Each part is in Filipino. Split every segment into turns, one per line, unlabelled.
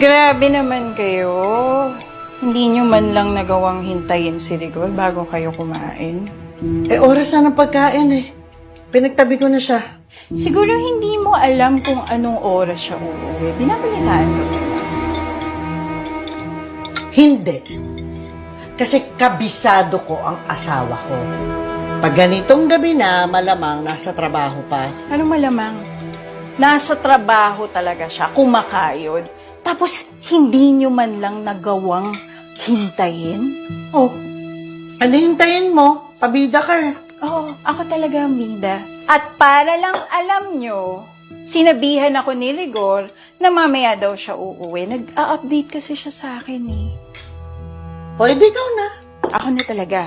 Grabe naman kayo. Hindi nyo man lang nagawang hintayin si Rigor bago kayo kumain.
Oras na ng pagkain eh. Pinagtabi ko na siya.
Siguro hindi mo alam kung anong oras siya uuwi. Binabalitaan ka ba niya?
Hindi. Kasi kabisado ko ang asawa ko. Pag ganitong gabi na, malamang nasa trabaho pa.
Ano malamang? Nasa trabaho talaga siya, kumakayod. Tapos hindi nyo man lang nagawang hintayin?
Oh, ano hintayin mo? Pabida ka eh.
Oo, ako talaga ang bida. At para lang alam nyo, sinabihan ako ni Rigor na mamaya daw siya uuwi. Nag-a-update kasi siya sa akin eh.
Pwede ikaw na.
Ako na talaga.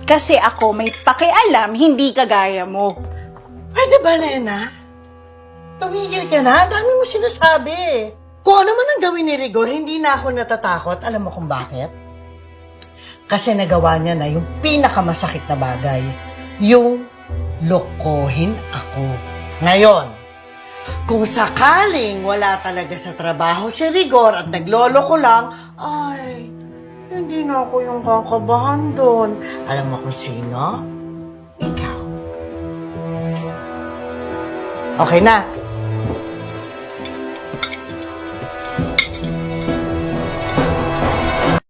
Kasi ako may pakialam, hindi kagaya mo.
Pwede ba, Nena? Tumigil ka na. Ang dami mo sinasabi. Kung ano man ang gawin ni Rigor, hindi na ako natatakot. Alam mo kung bakit? Kasi nagawa niya na yung pinakamasakit na bagay. Yung lokohin ako. Ngayon, kung sakaling wala talaga sa trabaho si Rigor at nagloloko lang, ay, hindi na ako yung kakabahan doon. Alam mo kung sino? Ikaw. Okay na.